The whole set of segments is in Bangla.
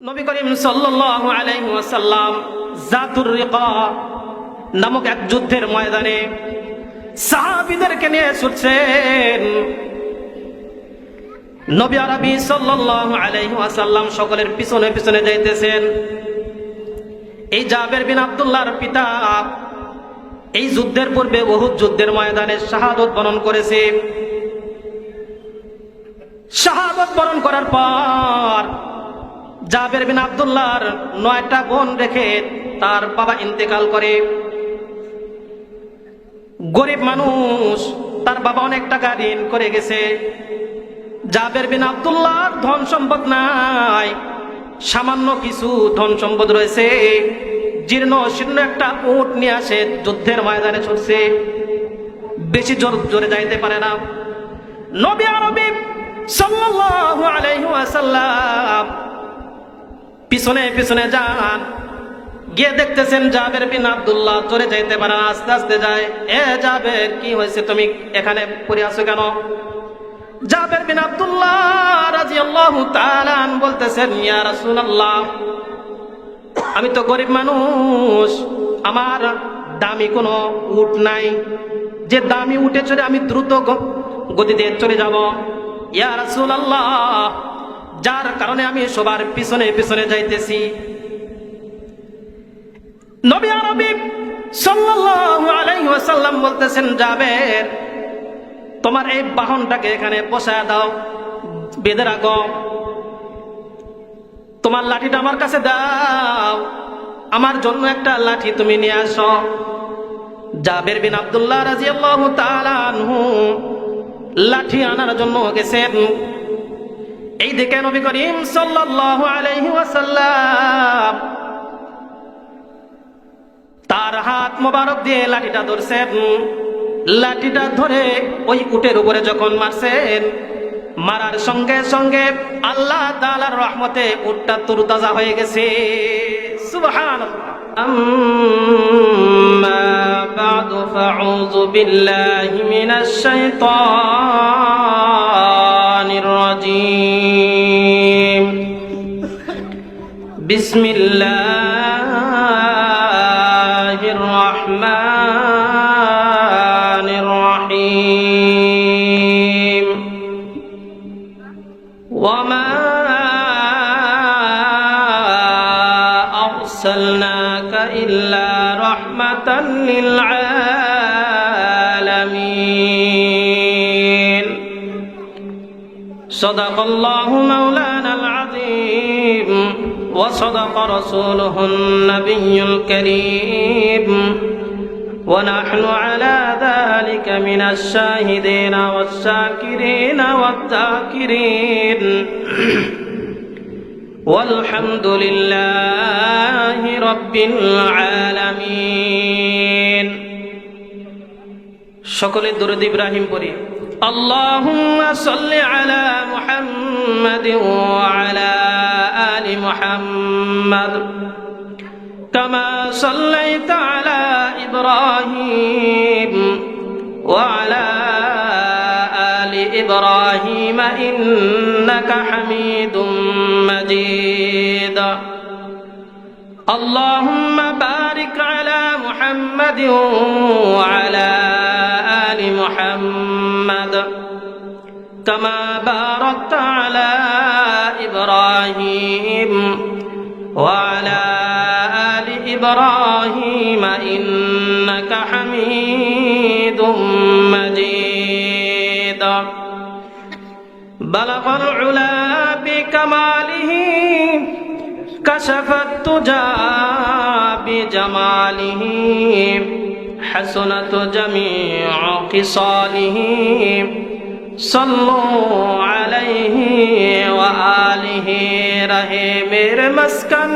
নবী করিম সাল্লাল্লাহু আলাইহি ওয়াসাল্লাম জাতুর রিকা নামক এক যুদ্ধের ময়দানে সাহাবীদেরকে নিয়ে ছুটছেন। নবী আরবি সাল্লাল্লাহু আলাইহি ওয়াসাল্লাম সকলের পিছনে পিছনে যাইতেছেন। এই জাবের বিন আব্দুল্লাহর পিতা এই যুদ্ধের পূর্বে উহুদ যুদ্ধের ময়দানে শাহাদাত বরণ করেছে। শাহাদাত বরণ করার পর জাবের বিন আব্দুল্লাহর 9টা বোন রেখে তার বাবা ইন্তেকাল করে। গরিব মানুষ, তার বাবা অনেক টাকা ঋণ করে গেছে। জাবের বিন আব্দুল্লাহর ধন সম্পদ নাই, সামান্য কিছু ধন সম্পদ রয়েছে। জীর্ণ শীর্ণ একটা উট নিয়ে আসে, যুদ্ধের ময়দানে ছুটছে। বেশি জোরে যাইতে পারে না। নবী আরবি সাল্লাল্লাহু আলাইহি ওয়াসাল্লাম পিছনে পিছনে যান, গিয়ে দেখতেছেন জাবের বিন আব্দুল্লাহ জোরে যাইতে পারে না, আস্তে আস্তে যায়। এ জাবের, কি হয়েছে, তুমি এখানে পড়ে আছো কেন? জাবের বিন আব্দুল্লাহ রাদিয়াল্লাহু তাআলা বলতেছেন, ইয়া রাসূলুল্লাহ, আমি তো গরিব মানুষ, আমার দামি কোনো উট নাই যে দামি উটে চড়ে আমি দ্রুত গতিতে চলে যাব। ইয়া রাসূলুল্লাহ, যার কারণে আমি সবার পিছনে পিছনে যাইতেছি। নবী আরবি সাল্লাল্লাহু আলাইহি ওয়াসাল্লাম বলতেছেন, জাবের, তোমার এই বাহনটাকে এখানে বসায় দাও, বেঁধে রাখো। তোমার লাঠিটা আমার কাছে দাও, আমার জন্য একটা লাঠি তুমি নিয়ে আসো। জাবের বিন আব্দুল্লাহ রাদিয়াল্লাহু তাআলা আনহু লাঠি আনার জন্য গেছেন। এই দিকে নবী করিম সাল্লাল্লাহু আলাইহি ওয়াসাল্লাম তার হাত মোবারক দিয়ে লাঠিটা ধরছেন। লাঠিটা ধরে ওই উটের উপরে যখন মারছেন, মারার সঙ্গে সঙ্গে আল্লাহ তাআলার রহমতে উটটা তরতাজা হয়ে গেছে। সুবহানাল্লাহ। আম্মা বা'দু ফাউযু বিল্লাহি মিনাশ শাইতানির রাজীম। বিসমিল্লাহির রাহমানির রহিম। ওয়ামা আরসালনাকা ইল্লা রাহমাতাল লিল আলামিন। সাদাকাল্লাহু মাওলানাল আযীম ওয়া সাদাকা রাসূলুহুন নাবিয়্যুল কারীম ওয়া নাহনু আলা যালিকা মিনাশ শাহিদিনা ওয়াশ শাকিরিনা ওয়াদ যাকিরিন ওয়ালহামদুলিল্লাহি রাব্বিল আলামিন। সকলে দরুদ ইব্রাহিম পড়ি। আল্লাহুম্মা সাল্লি আলা মুহাম্মাদিন ওয়া আলা আলি মুহাম্মাদ কামা সাল্লাইতা আলা ইব্রাহিম ওয়া আলা আলি ইব্রাহিম ইন্নাকা হামিদুম মাজিদ। আল্লাহুম্মা বারিক আলা মুহাম্মাদিন ওয়া আলা আলি মুহাম্মাদ কামা বারাকতা আলা ইব্রাহিম ওয়া আলা আলি ইব্রাহিম ইন্নাকা হামিদুম মাজিদ। বালাগাল উলা বিকামালিহি কাশাফাত তুজা বিজামালিহি হাসনাত জামিউ খিসালিহি সল্লু আলাইহি ওয়া আলিহি। রহে মেরে মস্কন,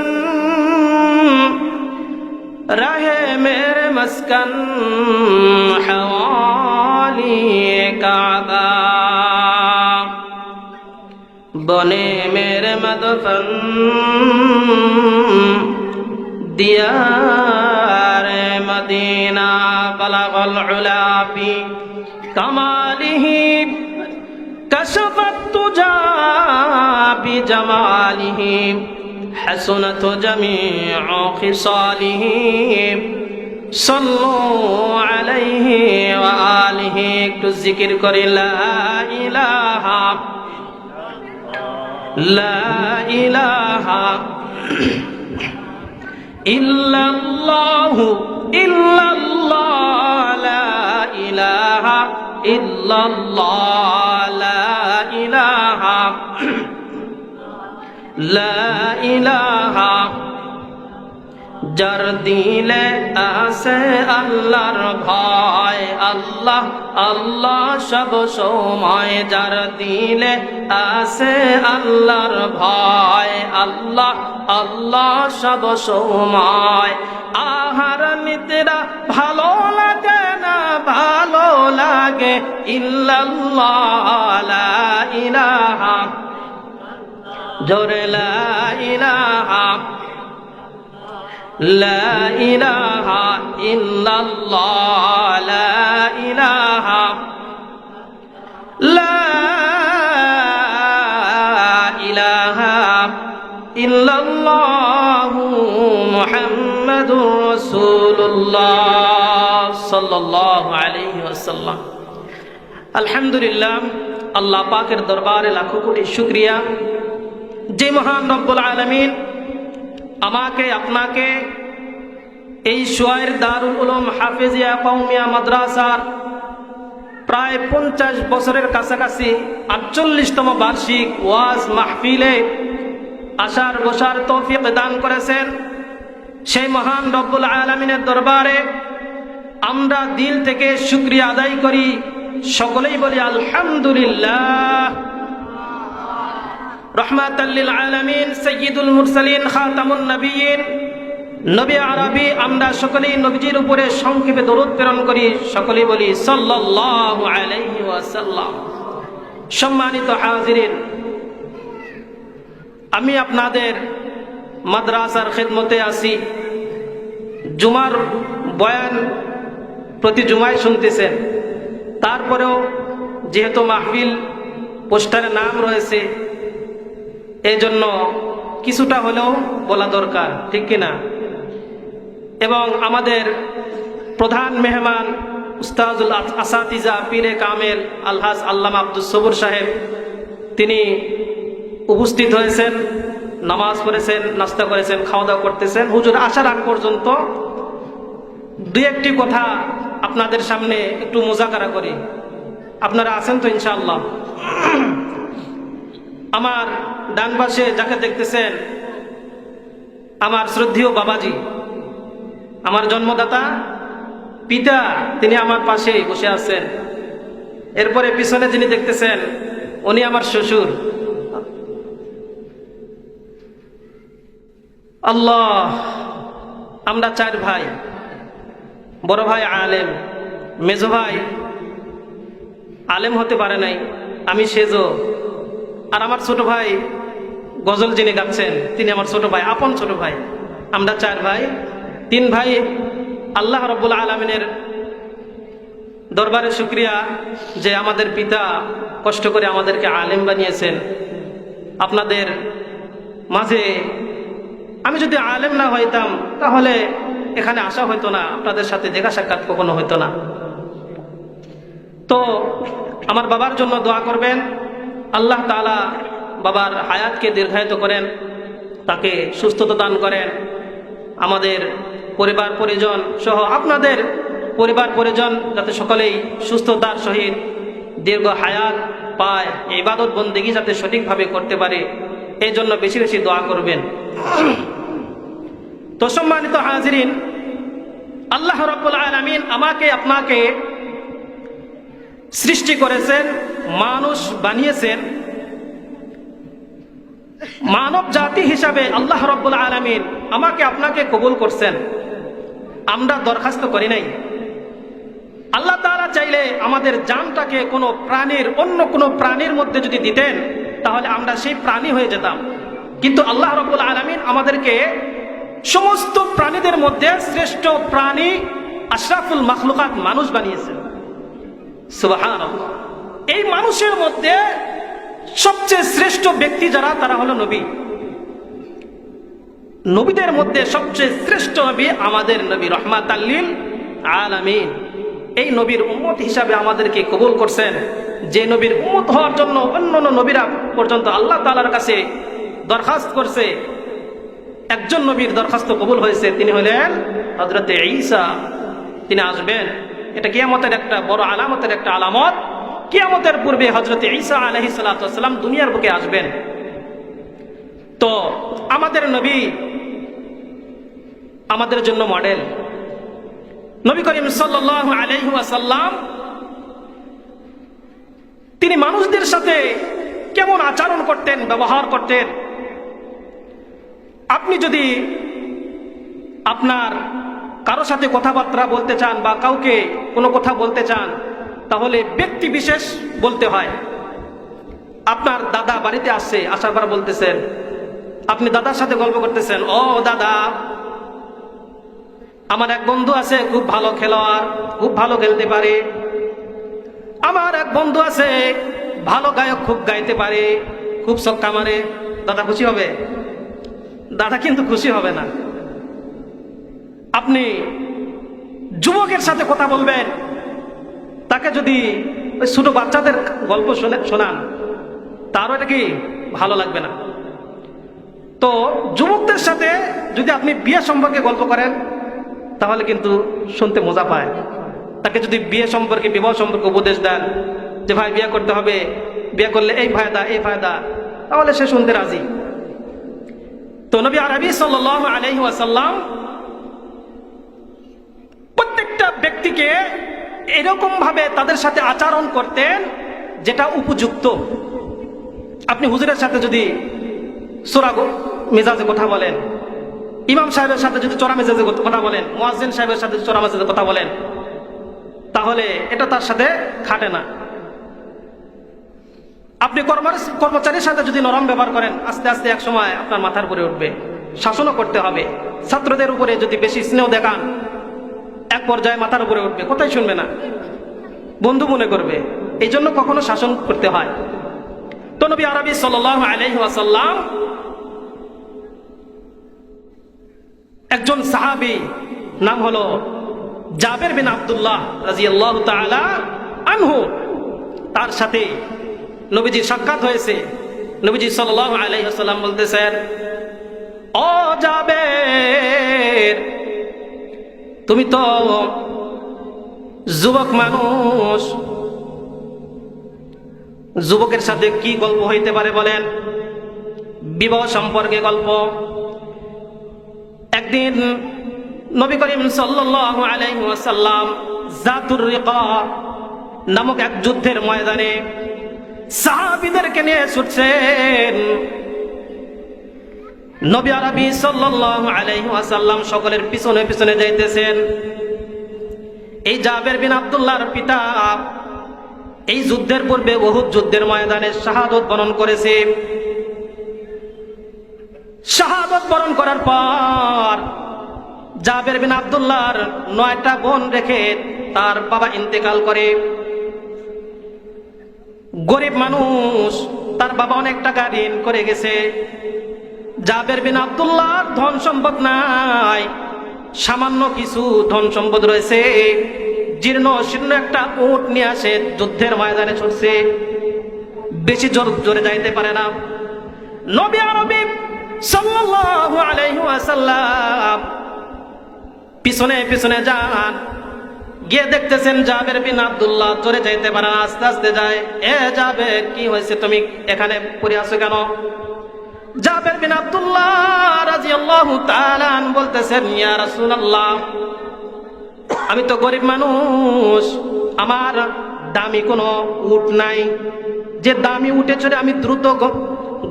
রহে মেরে মস্কন হওয়ালি কাবা, বনে মেরে মদফন দিয়ারে মদিনা। বালাগাল উলা বি কামালিহি কাশাফাত তুজা বিজামালিহি حسنت جميع خصاله صلوا عليه وآله একটু জিকির করি লা ইলাহা ইল্লাল্লাহু ইল্লাল্লাহ লা ইলাহা ইল্লাল্লাহ লা ইলাহা লা ইলাহা যার দিলে আছে আল্লাহর ভয় আল্লাহ আল্লাহ সব সময় যার দিলে আছে আল্লাহর ভয় আল্লাহ আল্লাহ সব সময় আহার নিদ্রা ভালো লাগে না ভালো লাগে ইল্লাল্লাহ লা ইলাহা জোরে লা ইলাহা লা ইলাহা ইল্লাল্লাহ লা ইলাহা লা ইলাহা ইল্লাল্লাহু মুহাম্মাদুর রাসূলুল্লাহ সাল্লাল্লাহু আলাইহি ওয়াসাল্লাম। আলহামদুলিল্লাহ, আল্লাহ পাকের দরবারে লাখো কোটি শুকরিয়া যে মহান রব্বুল আলামিন আমাকে আপনাকে এই শুয়াইর দারুল উলুম হাফেজিয়া কওমিয়া মাদ্রাসার প্রায় 50 বছরের কাছাকাছি 48তম বার্ষিক ওয়াজ মাহফিলে আসার বসার তৌফিক দান করেছেন। সেই মহান রব্বুল আলামিনের দরবারে আমরা দিল থেকে শুকরিয়া আদায় করি, সকলেই বলি আলহামদুলিল্লাহ। রহমাতাল লিল আলামিন সাইয়্যিদুল মুরসালিন খাতামুন নবিয়্যিন নবী আরবি আমরা সকলেই নবীজির উপরে সংক্ষেপে দরুদ প্রেরণ করি, সকলেই বলি সাল্লাল্লাহু আলাইহি ওয়াসাল্লাম। সম্মানিত হাজিরিন, আমি আপনাদের মাদ্রাসার খেদমতে আছি। জুমার বয়ান প্রতি জুমায় শুনতেছেন, তারপরেও যেহেতু মাহফিল পোস্টারে নাম রয়েছে এই জন্য কিছুটা হলেও বলা দরকার, ঠিক কিনা? এবং আমাদের প্রধান মেহমান উস্তাজুল আসাতিজা পীরে কামেল আলহাজ আল্লামা আব্দুস সবুর সাহেব, তিনি উপস্থিত হয়েছেন, নামাজ পড়েছেন, নাস্তা করেছেন, খাওয়া দাওয়া করতেছেন। হুজুর আসার আগ পর্যন্ত দুই একটি কথা আপনাদের সামনে একটু মুজাকারা করি। আপনারা আছেন তো ইনশাআল্লাহ? আমার ডান পাশে যাকে দেখতেছেন আমার শ্রদ্ধেয় বাবাজি, আমার জন্মদাতা পিতা, তিনি আমার পাশে বসে আছেন। এরপরে পিছনে যিনি দেখতেছেন উনি আমার শ্বশুর। আল্লাহ, আমরা 4 ভাই। বড় ভাই আলেম, মেজো ভাই আলেম হতে পারে নাই, আমি সেজো। আর আমার ছোট ভাই গজল যিনি গাচ্ছেন তিনি আমার ছোট ভাই, আপন ছোট ভাই। আমরা 4 ভাই। 3 ভাই আল্লাহ রাব্বুল আলামিনের দরবারে শুকরিয়া যে আমাদের পিতা কষ্ট করে আমাদেরকে আলেম বানিয়েছেন। আপনাদের মাঝে আমি যদি আলেম না হইতাম তাহলে এখানে আসা হইতো না, আপনাদের সাথে দেখা সাক্ষাৎ কখনো হইতো না। তো আমার বাবার জন্য দোয়া করবেন, আল্লাহ তাআলা বাবার হায়াতকে দীর্ঘায়িত করেন, তাকে সুস্থতা দান করেন। আমাদের পরিবার পরিজন সহ আপনাদের পরিবার পরিজন যাতে সকলেই সুস্থতার সহিত দীর্ঘ হায়াত পায়, ইবাদত বন্দেগী যাতে সঠিকভাবে করতে পারে, এই জন্য বেশি বেশি দোয়া করবেন। তো সম্মানিত হাজিরিন, আল্লাহ রাব্বুল আলামিন আমাকে আপনাকে সৃষ্টি করেছেন, মানুষ বানিয়েছেন। মানব জাতি হিসাবে আল্লাহ রাব্বুল আলামিন আমাকে আপনাকে কবুল করছেন। আমরা দরখাস্ত করি নাই। আল্লাহ তাআলা চাইলে আমাদের জানটাকে কোনো প্রাণীর, অন্য কোনো প্রাণীর মধ্যে যদি দিতেন তাহলে আমরা সেই প্রাণী হয়ে যেতাম। কিন্তু আল্লাহ রাব্বুল আলামিন আমাদেরকে সমস্ত প্রাণীদের মধ্যে শ্রেষ্ঠ প্রাণী আশরাফুল মাখলুকাত মানুষ বানিয়েছেন। সুবহানাল্লাহ। এই মানুষের মধ্যে সবচেয়ে শ্রেষ্ঠ ব্যক্তি যারা, তারা হলো নবী। নবীদের মধ্যে সবচেয়ে শ্রেষ্ঠ নবী আমাদের নবী রহমাতাল লিল আলামিন। এই নবীর উম্মত হিসাবে আমাদেরকে কবুল করছেন। যে নবীর উম্মত হওয়ার জন্য অন্যান্য নবীরা পর্যন্ত আল্লাহ তাআলার কাছে দরখাস্ত করছে, একজন নবীর দরখাস্ত কবুল হয়েছে, তিনি হলেন হযরতে ঈসা। তিনি আসবেন, এটা কিয়ামতের একটা বড় আলামতের একটা আলামত। কিয়ামতের পূর্বে হযরতে ঈসা আলাইহিস সালাতু ওয়াস সালাম দুনিয়ার বুকে আসবেন। তো আমাদের নবী আমাদের জন্য মডেল। নবী করিম সাল্লাল্লাহু আলাইহি ওয়াসাল্লাম তিনি মানুষদের সাথে কেমন আচরণ করতেন, ব্যবহার করতেন। আপনি যদি আপনার কারো সাথে কথাবার্তা বলতে চান বা কাউকে কোনো কথা বলতে চান, তাহলে ব্যক্তি বিশেষ বলতে হয়। আপনার দাদা বাড়িতে আসছে, আসার পর বলতেছেন, আপনি দাদার সাথে গল্প করতেছেন, ও দাদা, আমার এক বন্ধু আছে খুব ভালো খেলোয়াড়, খুব ভালো খেলতে পারে। আমার এক বন্ধু আছে ভালো গায়ক, খুব গাইতে পারে, খুব ছক্কা মারে। দাদা খুশি হবে? দাদা কিন্তু খুশি হবে না। আপনি যুবকের সাথে কথা বলবেন, তাকে যদি ওই ছোট বাচ্চাদের গল্প শোনান, তারও এটা কি ভালো লাগবে না। তো যুবকদের সাথে যদি আপনি বিয়ে সম্পর্কে গল্প করেন, তাহলে কিন্তু শুনতে মজা পায়। তাকে যদি বিয়ে সম্পর্কে, বিবাহ সম্পর্কে উপদেশ দেন যে ভাই বিয়ে করতে হবে, বিয়ে করলে এই ফায়দা এই ফায়দা, তাহলে সে শুনতে রাজি। তো নবী আরবি সাল্লাল্লাহু আলাইহি ওয়াসাল্লাম প্রত্যেকটা ব্যক্তিকে এরকম ভাবে তাদের সাথে আচরণ করতেন যেটা উপযুক্ত। আপনি হুজুরের সাথে যদি চোরা মেজাজে কথা বলেন, ইমাম সাহেবের সাথে যদি চোরা মেজাজে কথা বলেন, মুয়াজ্জিন সাহেবের সাথে চোরা মেজাজে কথা বলেন, তাহলে এটা তার সাথে খাটে না। আপনি কর্মচারীর সাথে যদি নরম ব্যবহার করেন, আস্তে আস্তে এক সময় আপনার মাথার উপরে উঠবে। শাসনও করতে হবে। ছাত্রদের উপরে যদি বেশি স্নেহ দেখান, এক পর্যায়ে মাথার উপরে উঠবে, কোথায় শুনবে না, বন্ধু মনে করবে। এই জন্য কখনো শাসন করতে হয়। তো নবী আরবি সাল্লাল্লাহু আলাইহি ওয়াসাল্লাম একজন সাহাবী, নাম হলো জাবের বিন আব্দুল্লাহ রাদিয়াল্লাহু তাআলা আনহু, তার সাথে নবীজির সাক্ষাৎ হয়েছে। নবীজি সাল্লাল্লাহু আলাইহি ওয়াসাল্লাম বলতেছেন, ও জাবের, তুমি তো যুবক মানুষ, যুবকের সাথে কি গল্প হইতে পারে বলেন? বিবাহ সম্পর্কে গল্প। একদিন নবী করিম সাল্লাল্লাহু আলাইহি ওয়াসাল্লাম জাতুর রিকা নামক এক যুদ্ধের ময়দানে সাহাবীদেরকে নিয়ে ছুটছেন। নবী আরবি সাল্লাল্লাহু আলাইহি ওয়াসাল্লাম সকলের পিছনে পিছনে যাইতেছেন। এই জাবের বিন আব্দুল্লাহর পিতা এই যুদ্ধের পূর্বে উহুদ যুদ্ধের ময়দানে শাহাদত বরণ করেছে। শাহাদত বরণ করার পর জাবের বিন আব্দুল্লাহর 9টা বোন রেখে তার বাবা ইন্তেকাল করে। গরিব মানুষ, তার বাবা অনেক টাকা ঋণ করে গেছে। জাবের বিন আব্দুল্লাহর ধন সম্পদ নাই, সামান্য কিছু ধন সম্পদ রয়েছে। জীর্ণ শীর্ণ একটা উট নিয়ে আসে, যুদ্ধের ময়দানে ছুটছে, বেশি জোরে যাইতে পারে না। নবী আরবি সাল্লাল্লাহু আলাইহি ওয়াসাল্লাম পিছনে পিছনে যান, গিয়ে দেখতেছেন জাবের বিন আব্দুল্লাহ জোরে যাইতে পারে না, আস্তে আস্তে যায়। এ জাবের, কি হয়েছে, তুমি এখানে পড়ে আছো কেন? জাবের বিন আব্দুল্লাহ রাদিয়াল্লাহু তাআলা বলতেছেন, ইয়া রাসূলুল্লাহ, আমি তো গরিব মানুষ, আমার দামি কোনো উট নাই যে দামি উটে চড়ে আমি দ্রুত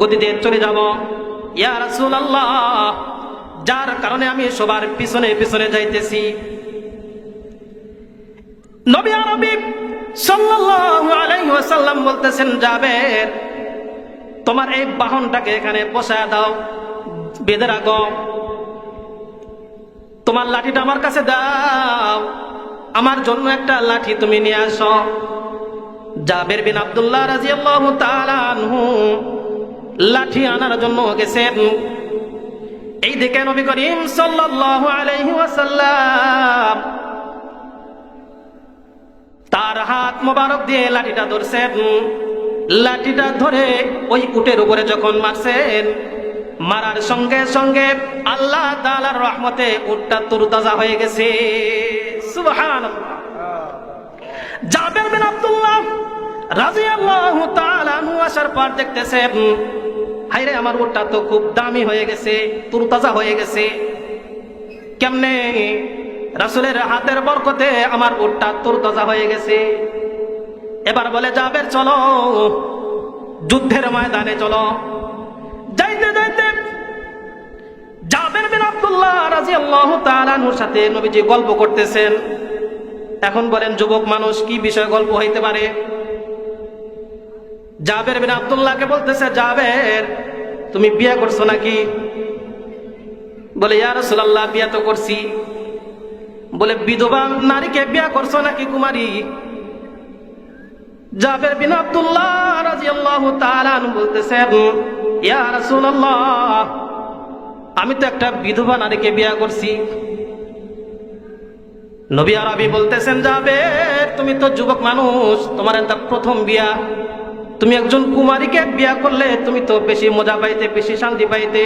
গতিতে চলে যাব। ইয়া রাসূলুল্লাহ, যার কারণে আমি সবার পিছনে পিছনে যাইতেছি। নবী আরবি সাল্লাল্লাহু আলাইহি ওয়াসাল্লাম বলতেছেন, জাবের, তোমার এই বাহনটাকে এখানে বসায় দাও, বেঁধে রাখো। তোমার লাঠিটা আমার কাছে দাও, আমার জন্য একটা লাঠি তুমি নিয়ে আসো। জাবের বিন আব্দুল্লাহ রাদিয়াল্লাহু তাআলা আনহু লাঠি আনার জন্য গেছেন। এই দিকে নবী করিম সাল্লাল্লাহু আলাইহি ওয়াসাল্লাম তার হাত মোবারক দিয়ে লাঠিটা ধরছেন। লাঠিটা ধরে ওই উটের উপরে যখন মারছেন, মারার সঙ্গে সঙ্গে আল্লাহ তাআলার রহমতে উটটা তরতাজা হয়ে গেছে। সুবহানাল্লাহ। জাবের বিন আব্দুল্লাহ রাদিয়াল্লাহু তাআলা আনহু আসার পর দেখতেছেন, হায়রে আমার উটটা তো খুব দামি হয়ে গেছে, তরতাজা হয়ে গেছে। কেমনে? রাসূলের হাতের বরকতে আমার উটটা তরতাজা হয়ে গেছে। এবার বলে, জাবের চলো যুদ্ধের ময়দানে চলো। যাইতে যাইতে জাবের বিন আব্দুল্লাহ রাদিয়াল্লাহু তাআলা আনহুর সাথে নবীজি গল্প করতেছেন। এখন বলেন যুবক মানুষ কি বিষয় গল্প হইতে পারে? জাবের বিন আব্দুল্লাহকে বলতেছে, জাবের তুমি বিয়ে করছো নাকি? বলে, ইয়া রাসূলুল্লাহ বিয়ে তো করছি। বলে, বিধবা নারীকে বিয়ে করছো নাকি কুমারী? জাবের বিন আব্দুল্লাহ রাদিয়াল্লাহু তাআলা আনহু বলতেছেন, ইয়া রাসূলুল্লাহ আমি তো একটা বিধবা নারীকে বিয়ে করছি। নবী আরবি বলতেছেন, জাবের তুমি তো যুবক মানুষ, তোমার এটা প্রথম বিয়া। তুমি একজন কুমারীকে বিয়া করলে তুমি তো বেশি মজা পাইতে, বেশি শান্তি পাইতে,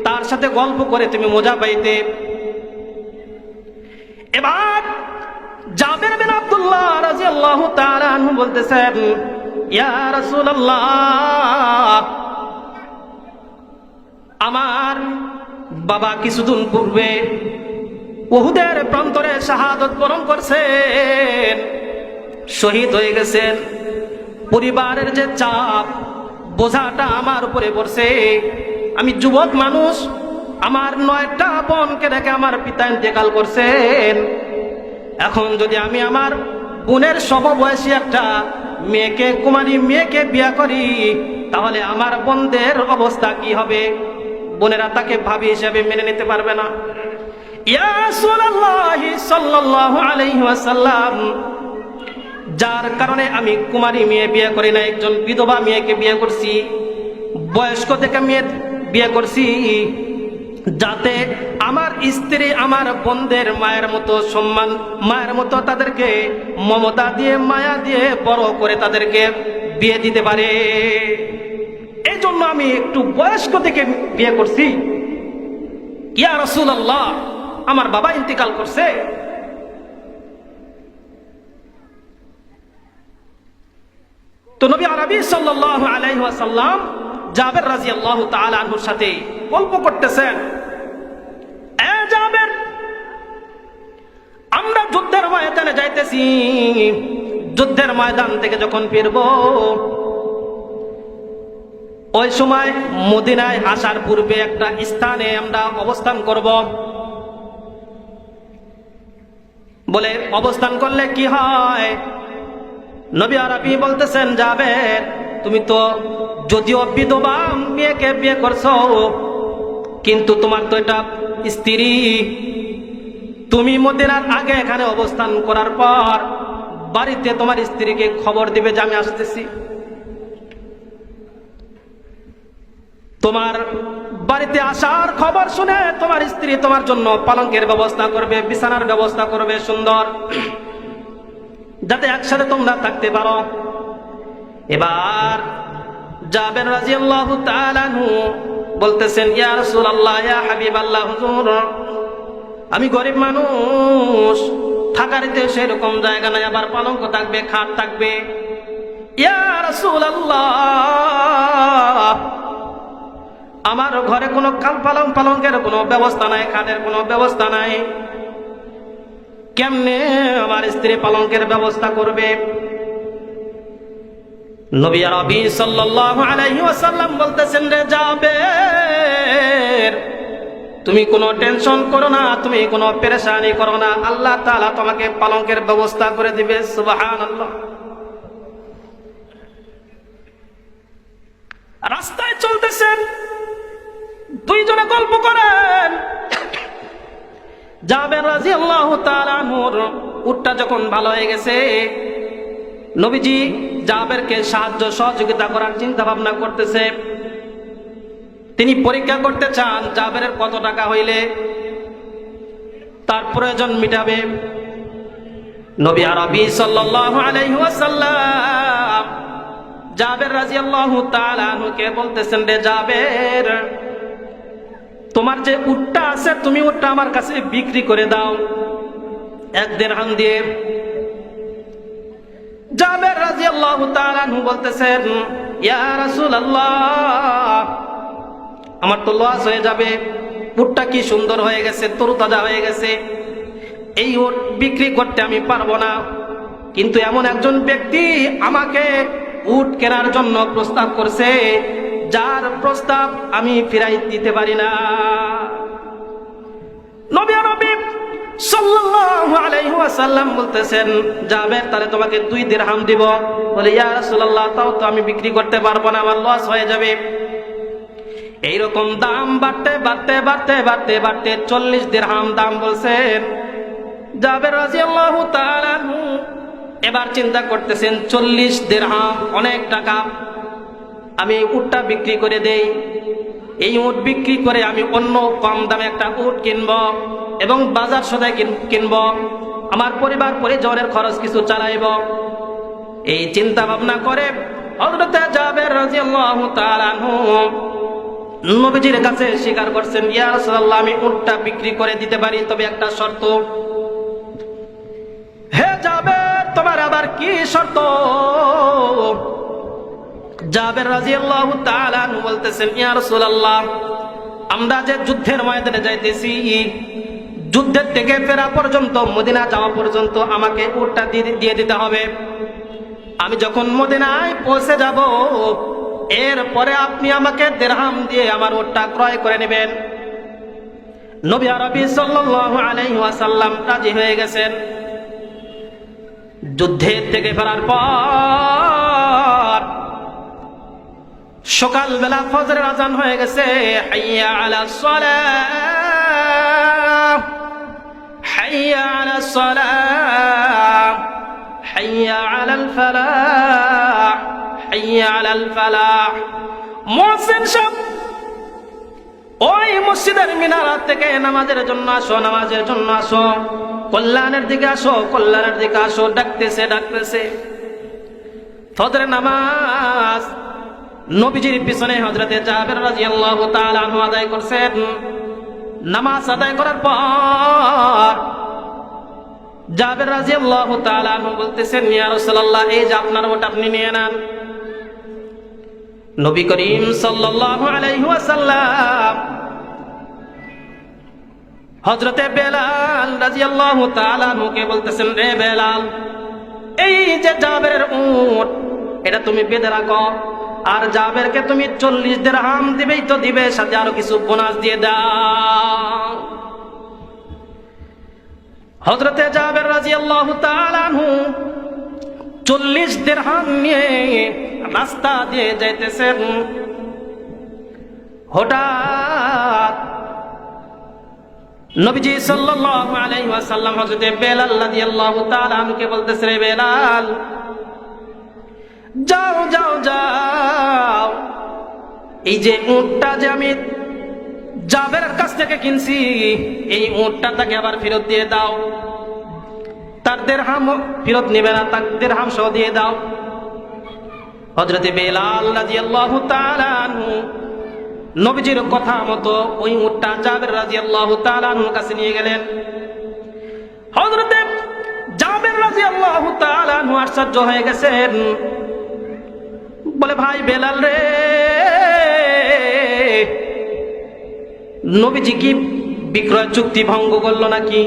তার সাথে গল্প করে তুমি মজা পাইতে। এবার জাবের বিন আব্দুল্লাহ রাদিয়াল্লাহু তাআলা আনহু বলতেছেন, ইয়া রাসূলুল্লাহ আমার বাবা কিছুদিন পূর্বে উহুদের প্রান্তরে শাহাদত বরণ করছেন, শহীদ হয়ে গেছেন। পরিবারের যে চাপ বোঝাটা আমার উপরে পড়ছে। আমি যুবক মানুষ, আমার 9টা বোনকে রেখে আমার পিতা ইন্তেকাল করছেন। এখন যদি আমি আমার বোনের সমবয়সী একটা মেয়েকে, কুমারী মেয়েকে বিয়ে করি, তাহলে আমার বোনদের অবস্থা কি হবে? বোনেরা তাকে ভাবি হিসেবে মেনে নিতে পারবে না। ইয়া রাসূলুল্লাহ সাল্লাল্লাহু আলাইহি ওয়াসাল্লাম যার কারণে আমি কুমারী মেয়ে বিয়ে করি না, একজন বিধবা মেয়েকে বিয়ে করছি, বয়স্ক থেকে মেয়ে বিয়ে করছি, যাতে আমার স্ত্রী আমার বোনদের মায়ের মতো সম্মান, মায়ের মতো তাদেরকে মমতা দিয়ে মায়া দিয়ে বড় করে তাদেরকে বিয়ে দিতে পারে। এই জন্য আমি একটু বয়স্ক থেকে বিয়ে করছি। ইয়া রাসূলুল্লাহ আমার বাবা ইন্তেকাল করছে। তো নবী আরবি সাল্লাল্লাহু আলাইহি ওয়াসাল্লাম জাবের রাদিয়াল্লাহু তাআলা আনহুর সাথে গল্প করতেছেন, এ জাবের আমরা যুদ্ধের ময়দানে যাইতেছি, যুদ্ধের ময়দান থেকে যখন ফিরব ওই সময় মদিনায় আসার পূর্বে একটা স্থানে আমরা অবস্থান করব। বলে, অবস্থান করলে কি হয়? নবী আরবি বলতেছেন, জাবের তুমি তো যদিও বিধবা মেয়েকে বিয়ে করছো, কিন্তু তোমার তো এটা স্ত্রী। তুমি মদিনার আগে এখানে অবস্থান করার পর বাড়িতে তোমার স্ত্রীকে খবর দিবে যে আমি আসতেছি। তোমার বাড়িতে আসার খবর শুনে তোমার স্ত্রী তোমার জন্য পালঙ্কের ব্যবস্থা করবে, বিছানার ব্যবস্থা করবে সুন্দর, যাতে একসাথে তোমরা থাকতে পারো। এবার জাবের রাদিয়াল্লাহু তাআলা আনহু বলতেছেন, ইয়া রাসূলুল্লাহ ইয়া হাবিবাল্লাহ হুজুর আমি গরিব মানুষ, থাকারিতে সেরকম জায়গা নাই, আবার পালঙ্ক থাকবে, খাট থাকবে। ইয়া রাসূলুল্লাহ আমার ঘরে কোনো পালঙ্কের কোনো ব্যবস্থা নাই, খাটের কোনো ব্যবস্থা নাই। কেমনে আমার স্ত্রী পালঙ্কের ব্যবস্থা করবে? নবী আরবি সাল্লাল্লাহু আলাইহি ওয়াসাল্লাম বলতেছেন, রে জাবের তুমি কোনো টেনশন করো না, তুমি কোনো পেরেশানি করো না, আল্লাহ তাআলা তোমাকে পালঙ্কের ব্যবস্থা করে দিবে। সুবহানাল্লাহ। রাস্তায় চলতেছেন, দুইজনে গল্প করেন। জাবের রাদিয়াল্লাহু তাআলা আনহুর উটটা যখন ভালো হয়ে গেছে, নবীজি জাবেরকে সাহায্য সহযোগিতা করার চিন্তা ভাবনা করতেছে। তিনি পরীক্ষা করতে চান জাবেরের কত টাকা হইলে তার প্রয়োজন মিটাবে। নবী আরবি সাল্লাল্লাহু আলাইহি ওয়াসাল্লাম জাবের রাদিয়াল্লাহু তাআলা আনহুকে বলতেছেন, রে জাবের, তোমার যে উটটা আছে তুমি উটটা আমার কাছে বিক্রি করে দাও 1 দিরহাম দিয়ে। জাবের রাদিয়াল্লাহু তাআলা আনহু বলতেছেন, ইয়া রাসূলুল্লাহ, আমার তো লস হয়ে যাবে, উটটা কি সুন্দর হয়ে গেছে, তরুতাজা হয়ে গেছে, এই উট বিক্রি করতে আমি পারবো না। কিন্তু এমন একজন ব্যক্তি আমাকে উট কেনার জন্য প্রস্তাব করছে, যার প্রস্তাব আমি ফিরাই দিতে পারি না। নবী সাল্লাল্লাহু আলাইহি ওয়াসাল্লাম বলতেছেন, জাবের, তাহলে তোমাকে 2 দিরহাম দিব। বলে, ইয়া রাসূলুল্লাহ, তাও তো আমি বিক্রি করতে পারবো না, আমার লস হয়ে যাবে। এইরকম দাম বাড়তে বাড়তে বাড়তে বাড়তে বাড়তে 40 দিরহাম দাম বলছেন। জাবের রাদিয়াল্লাহু তাআলা আনহু এবার চিন্তা করতেছেন, 40 দিরহাম অনেক টাকা, আমি উটটা বিক্রি করে দেই। এই উট বিক্রি করে আমি অন্য কম দামে একটা উট কিনব এবং বাজার সদাই কিনব, আমার পরিবার পরিজনের খরচ কিছু চালাইব। এই চিন্তা ভাবনা করে হযরত জাবের রাদিয়াল্লাহু তাআলা আনহু নবীজির কাছে স্বীকার করছেন, ইয়া রাসূলুল্লাহ, আমি উটটা বিক্রি করে দিতে পারি, তবে একটা শর্ত। হে জাবের, তোমার আবার কি শর্ত? জাবের রাদিয়াল্লাহু তাআলা আনহু বলতেছেন, ইয়া রাসূলুল্লাহ, আমরা যে যুদ্ধের ময়দানে যাইতেছি, যুদ্ধের থেকে ফেরা পর্যন্ত, মদিনা যাওয়া পর্যন্ত আমাকে উটটা দিয়ে দিতে হবে। আমি যখন মদিনায় পৌঁছে যাব, এরপরে আপনি আমাকে দিরহাম দিয়ে আমার উটটা ক্রয় করে নেবেন। নবী আরবি সাল্লাল্লাহু আলাইহি ওয়াসাল্লাম রাজি হয়ে গেছেন। যুদ্ধের থেকে ফেরার পর সকালবেলা ফজরের আজান হয়ে গেছে। হাইয়া আলাস সালাহ, হাইয়া আলাস সালাহ, হাইয়া আলাল ফালাহ, হাইয়া আলাল ফালাহ। মুয়াজ্জিন সাহেব ওই মসজিদের মিনার থেকে নামাজের জন্য আসো, নামাজের জন্য আসো, কল্যাণের দিকে আসো, কল্যাণের দিকে আসো, ডাকতেছে ডাকতেছে। ফজরের নামাজ নবীজির পিছনে হযরতে জাবের রাদিয়াল্লাহু তাআলা আনহু আদায় করছেন। নামাজ আদায় করার পর জাবের রাদিয়াল্লাহু তাআলা আনহু বলতেছেন, ইয়া রাসূলুল্লাহ, এই যে আপনার ওটা আপনি নিয়ে নেন। নবী করিম সাল্লাল্লাহু আলাইহি ওয়াসাল্লাম হযরতে বেলাল রাদিয়াল্লাহু তাআলা আনহুকে বলতেছেন, রে বেলাল, এই যে জাবেরের উট, এটা তুমি বেঁধে রাখো, আর জাবেরকে তুমি 40 দিরহাম দিবেই তো দিবে, সাথে আরো কিছু বোনাস দিয়ে দাও। হযরতে জাবের রাদিয়াল্লাহু তাআলা আনহু 40 দিরহাম নিয়ে রাস্তা দিয়ে যাইতেছেন। হঠাৎ নবীজি সাল্লাল্লাহু আলাইহি ওয়াসাল্লাম হযরতে বেলাল রাদিয়াল্লাহু তাআলা আনহুকে বলতেছে, রে বেলাল, যাও যাও যাও, এই যে উটটা যে আমি জাবেরের কাছ থেকে কিনছি, এই উটটা তাকে আবার ফেরত দিয়ে দাও। তার দিরহাম ফেরত নেবে না, তার দিরহাম সহ দিয়ে দাও। হযরতে বেলাল রাদিয়াল্লাহু তাআলা আনহু নবীজির কথা মতো ওই উটটা জাবের রাদিয়াল্লাহু তাআলা আনহুর কাছে নিয়ে গেলেন। হযরতে জাবের রাদিয়াল্লাহু তাআলা আনহু আশ্চর্য হয়ে গেছেন। বলে, ভাই বেলাল রে, নবীজি কি বিক্রয় চুক্তি ভঙ্গ করলো নাকি?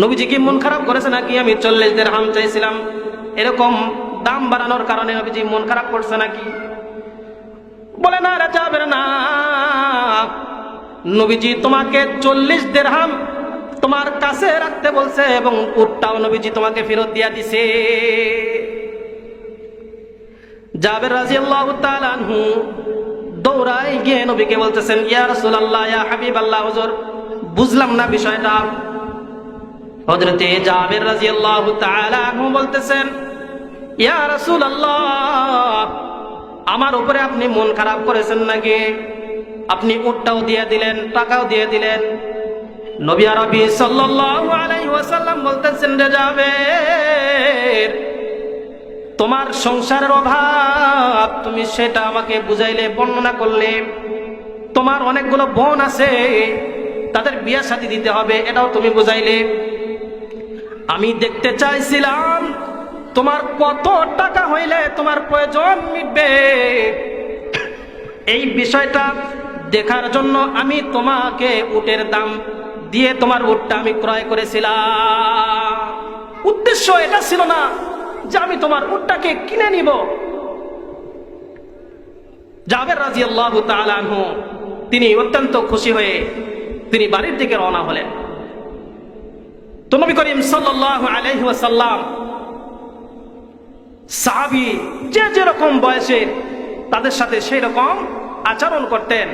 নবীজি কি মন খারাপ করেছে নাকি? আমি 40 দিরহাম চাইছিলাম, এরকম দাম বাড়ানোর কারণে নবীজি মন খারাপ করছে নাকি? বলে, না রে জাবের, না, নবীজি তোমাকে 40 দিরহাম তোমার কাছে রাখতে বলছে এবং উটটাও নবীজি তোমাকে ফেরত দিয়া দিছে। জাবের রাদিয়াল্লাহু তাআলা আনহু দৌড়াই গিয়ে নবীকে বলতেছেন, ইয়া রাসূলুল্লাহ, ইয়া হাবিবাল্লাহ, হুজুর, বুঝলাম না বিষয়টা। হযরতে জাবের রাদিয়াল্লাহু তাআলা আনহু বলতেছেন, ইয়া রাসূলুল্লাহ, আমার উপরে আপনি মন খারাপ করেছেন নাকি? আপনি উটটাও দিয়ে দিলেন, টাকাও দিয়ে দিলেন। নবী আরবি সাল্লাল্লাহু আলাইহি ওয়াসাল্লাম বলতেছেন, রে জাবের, তোমার সংসারের অভাব তুমি সেটা আমাকে বুঝাইলে, বর্ণনা করলে। তোমার অনেকগুলো বোন আছে, তাদের বিয়ে শাদী দিতে হবে, এটাও তুমি বুঝাইলে। আমি দেখতে চাইছিলাম তোমার কত টাকা হইলে তোমার প্রয়োজন মিটবে। এই বিষয়টা দেখার জন্য আমি তোমাকে উটের দাম দিয়ে তোমার উটটা আমি ক্রয় করেছিলাম। উদ্দেশ্য এটা ছিল না যে আমি তোমার উটটাকে কিনে নিব। জাবের রাদিয়াল্লাহু তাআলা আনহু তিনি অত্যন্ত খুশি হয়ে তিনি বাড়ির দিকে রওনা হলেন। তো নবী করিম সাল্লাল্লাহু আলাইহি ওয়াসাল্লাম সাহাবী যে যেরকম বয়সে তাদের সাথে সেই রকম আচরণ করতেন।